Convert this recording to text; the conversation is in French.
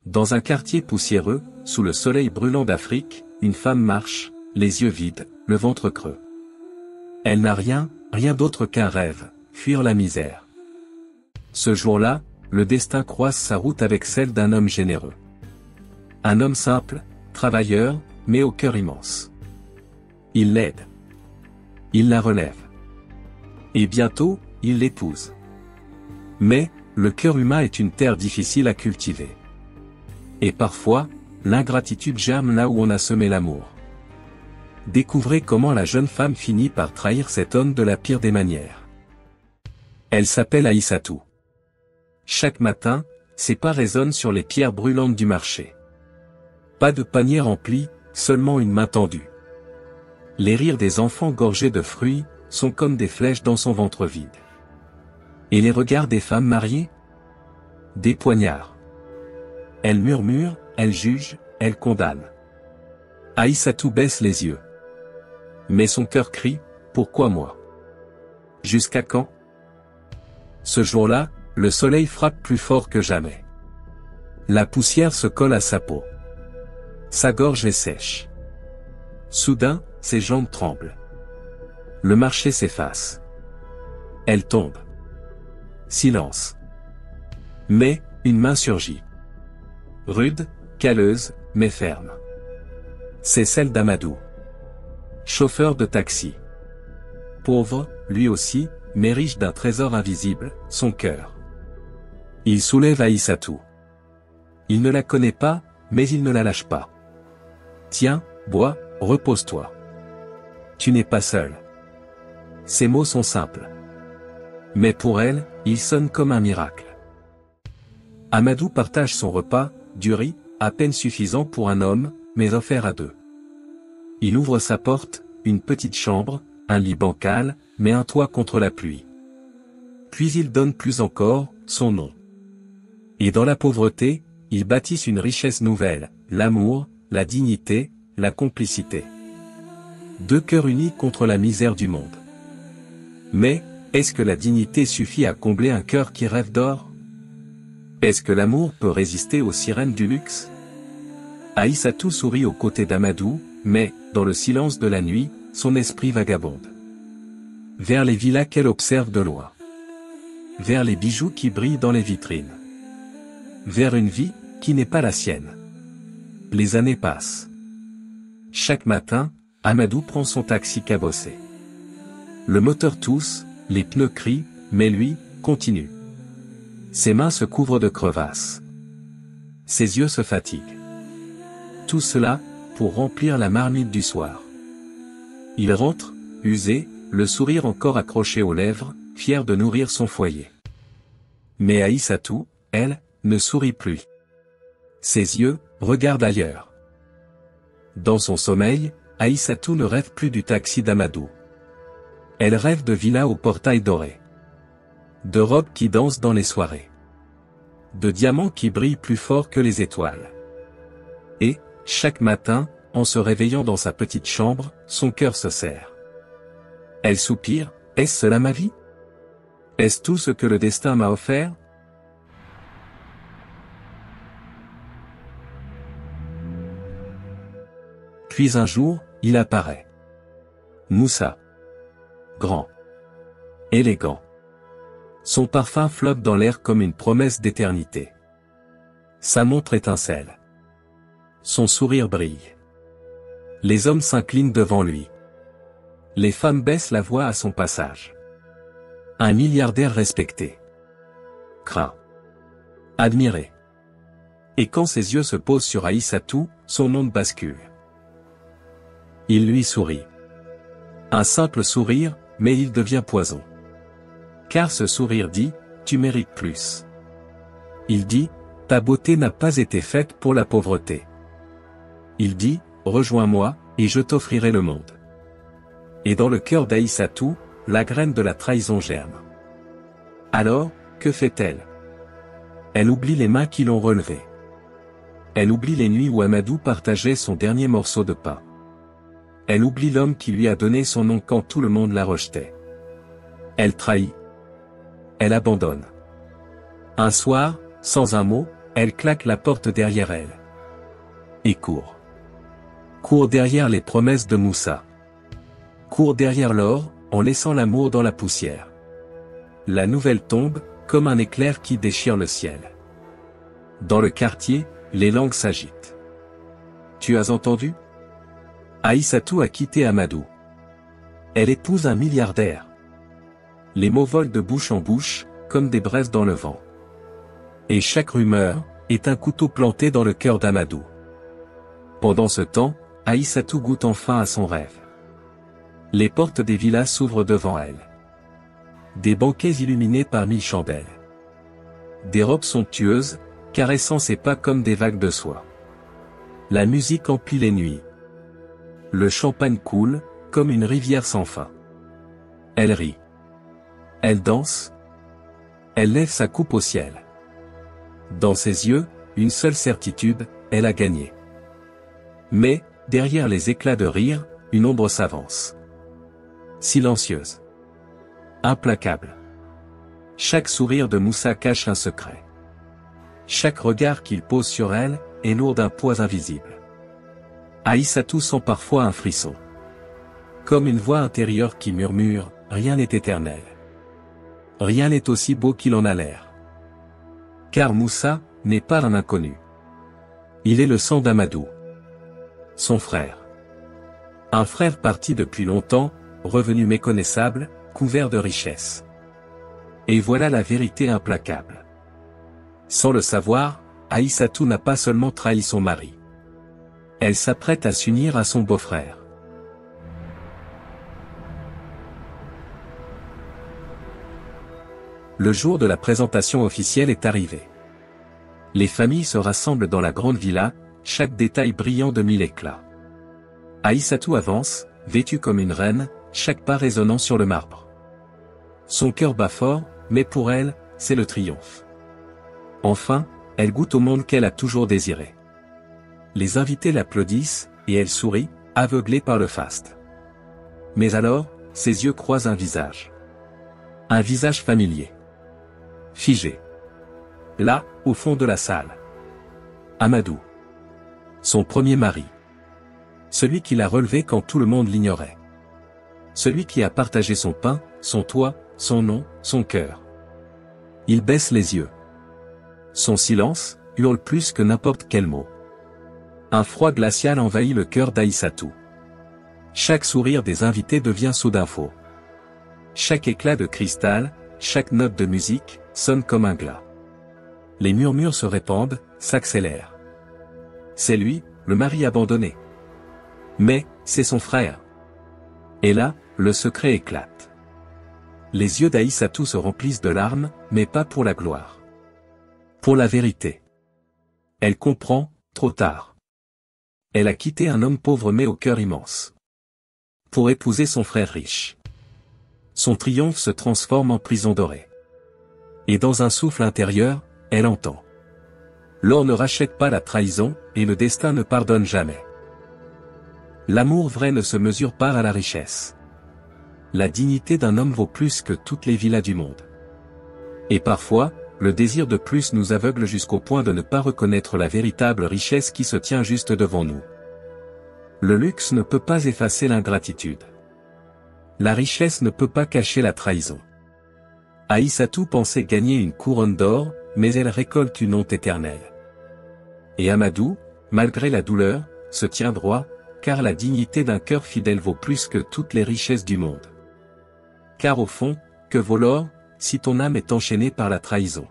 Dans un quartier poussiéreux, sous le soleil brûlant d'Afrique, une femme marche, les yeux vides, le ventre creux. Elle n'a rien d'autre qu'un rêve, fuir la misère. Ce jour-là, le destin croise sa route avec celle d'un homme généreux. Un homme simple, travailleur, mais au cœur immense. Il l'aide. Il la relève. Et bientôt, il l'épouse. Mais, le cœur humain est une terre difficile à cultiver. Et parfois, l'ingratitude germe là où on a semé l'amour. Découvrez comment la jeune femme finit par trahir cet homme de la pire des manières. Elle s'appelle Aïssatou. Chaque matin, ses pas résonnent sur les pierres brûlantes du marché. Pas de panier rempli, seulement une main tendue. Les rires des enfants gorgés de fruits, sont comme des flèches dans son ventre vide. Et les regards des femmes mariées? Des poignards. Elle murmure, elle juge, elle condamne. Aïssatou baisse les yeux. Mais son cœur crie, pourquoi moi? Jusqu'à quand? Ce jour-là, le soleil frappe plus fort que jamais. La poussière se colle à sa peau. Sa gorge est sèche. Soudain, ses jambes tremblent. Le marché s'efface. Elle tombe. Silence. Mais, une main surgit. Rude, calleuse, mais ferme. C'est celle d'Amadou. Chauffeur de taxi. Pauvre, lui aussi, mais riche d'un trésor invisible, son cœur. Il soulève Aïssatou. Il ne la connaît pas, mais il ne la lâche pas. Tiens, bois, repose-toi. Tu n'es pas seul. Ces mots sont simples. Mais pour elle, ils sonnent comme un miracle. Amadou partage son repas, du riz, à peine suffisant pour un homme, mais offert à deux. Il ouvre sa porte, une petite chambre, un lit bancal, mais un toit contre la pluie. Puis il donne plus encore, son nom. Et dans la pauvreté, ils bâtissent une richesse nouvelle, l'amour, la dignité, la complicité. Deux cœurs unis contre la misère du monde. Mais, est-ce que la dignité suffit à combler un cœur qui rêve d'or? Est-ce que l'amour peut résister aux sirènes du luxe? Aïssatou sourit aux côtés d'Amadou, mais, dans le silence de la nuit, son esprit vagabonde. Vers les villas qu'elle observe de loin. Vers les bijoux qui brillent dans les vitrines. Vers une vie, qui n'est pas la sienne. Les années passent. Chaque matin, Amadou prend son taxi cabossé. Le moteur tousse, les pneus crient, mais lui, continue. Ses mains se couvrent de crevasses. Ses yeux se fatiguent. Tout cela, pour remplir la marmite du soir. Il rentre, usé, le sourire encore accroché aux lèvres, fier de nourrir son foyer. Mais Aïssatou, elle, ne sourit plus. Ses yeux, regardent ailleurs. Dans son sommeil, Aïssatou ne rêve plus du taxi d'Amadou. Elle rêve de villas au portail doré. De robes qui dansent dans les soirées. De diamants qui brillent plus fort que les étoiles. Et, chaque matin, en se réveillant dans sa petite chambre, son cœur se serre. Elle soupire, est-ce cela ma vie? Est-ce tout ce que le destin m'a offert? Puis un jour, il apparaît. Moussa. Grand. Élégant. Son parfum flotte dans l'air comme une promesse d'éternité. Sa montre étincelle. Son sourire brille. Les hommes s'inclinent devant lui. Les femmes baissent la voix à son passage. Un milliardaire respecté. Craint. Admiré. Et quand ses yeux se posent sur Aïssatou, son onde bascule. Il lui sourit. Un simple sourire, mais il devient poison. Car ce sourire dit, tu mérites plus. Il dit, ta beauté n'a pas été faite pour la pauvreté. Il dit, rejoins-moi, et je t'offrirai le monde. Et dans le cœur d'Aïssatou, la graine de la trahison germe. Alors, que fait-elle? Elle oublie les mains qui l'ont relevée. Elle oublie les nuits où Amadou partageait son dernier morceau de pain. Elle oublie l'homme qui lui a donné son nom quand tout le monde la rejetait. Elle trahit. Elle abandonne. Un soir, sans un mot, Elle claque la porte derrière elle. Et court. Court derrière les promesses de Moussa. Court derrière l'or, en laissant l'amour dans la poussière. La nouvelle tombe, comme un éclair qui déchire le ciel. Dans le quartier, les langues s'agitent. Tu as entendu? Aïssatou a quitté Amadou. Elle épouse un milliardaire. Les mots volent de bouche en bouche, comme des braises dans le vent. Et chaque rumeur, est un couteau planté dans le cœur d'Amadou. Pendant ce temps, Aïssatou goûte enfin à son rêve. Les portes des villas s'ouvrent devant elle. Des banquets illuminés par 1000 chandelles. Des robes somptueuses, caressant ses pas comme des vagues de soie. La musique emplit les nuits. Le champagne coule, comme une rivière sans fin. Elle rit. Elle danse. Elle lève sa coupe au ciel. Dans ses yeux, une seule certitude, elle a gagné. Mais, derrière les éclats de rire, une ombre s'avance. Silencieuse. Implacable. Chaque sourire de Moussa cache un secret. Chaque regard qu'il pose sur elle, est lourd d'un poids invisible. Aïssatou sent parfois un frisson. Comme une voix intérieure qui murmure, rien n'est éternel. Rien n'est aussi beau qu'il en a l'air. Car Moussa, n'est pas un inconnu. Il est le sang d'Amadou. Son frère. Un frère parti depuis longtemps, revenu méconnaissable, couvert de richesses. Et voilà la vérité implacable. Sans le savoir, Aïssatou n'a pas seulement trahi son mari. Elle s'apprête à s'unir à son beau-frère. Le jour de la présentation officielle est arrivé. Les familles se rassemblent dans la grande villa, chaque détail brillant de 1000 éclats. Aïssatou avance, vêtue comme une reine, chaque pas résonnant sur le marbre. Son cœur bat fort, mais pour elle, c'est le triomphe. Enfin, elle goûte au monde qu'elle a toujours désiré. Les invités l'applaudissent, et elle sourit, aveuglée par le faste. Mais alors, ses yeux croisent un visage. Un visage familier. Figé. Là, au fond de la salle. Amadou. Son premier mari. Celui qui l'a relevé quand tout le monde l'ignorait. Celui qui a partagé son pain, son toit, son nom, son cœur. Il baisse les yeux. Son silence, hurle plus que n'importe quel mot. Un froid glacial envahit le cœur d'Aïssatou. Chaque sourire des invités devient soudain faux. Chaque éclat de cristal, chaque note de musique, sonne comme un glas. Les murmures se répandent, s'accélèrent. C'est lui, le mari abandonné. Mais, c'est son frère. Et là, le secret éclate. Les yeux d'Aïssatou se remplissent de larmes, mais pas pour la gloire. Pour la vérité. Elle comprend, trop tard. Elle a quitté un homme pauvre mais au cœur immense. Pour épouser son frère riche. Son triomphe se transforme en prison dorée. Et dans un souffle intérieur, elle entend. L'or ne rachète pas la trahison, et le destin ne pardonne jamais. L'amour vrai ne se mesure pas à la richesse. La dignité d'un homme vaut plus que toutes les villas du monde. Et parfois, le désir de plus nous aveugle jusqu'au point de ne pas reconnaître la véritable richesse qui se tient juste devant nous. Le luxe ne peut pas effacer l'ingratitude. La richesse ne peut pas cacher la trahison. Aïssatou pensait gagner une couronne d'or, mais elle récolte une honte éternelle. Et Amadou, malgré la douleur, se tient droit, car la dignité d'un cœur fidèle vaut plus que toutes les richesses du monde. Car au fond, que vaut l'or, si ton âme est enchaînée par la trahison?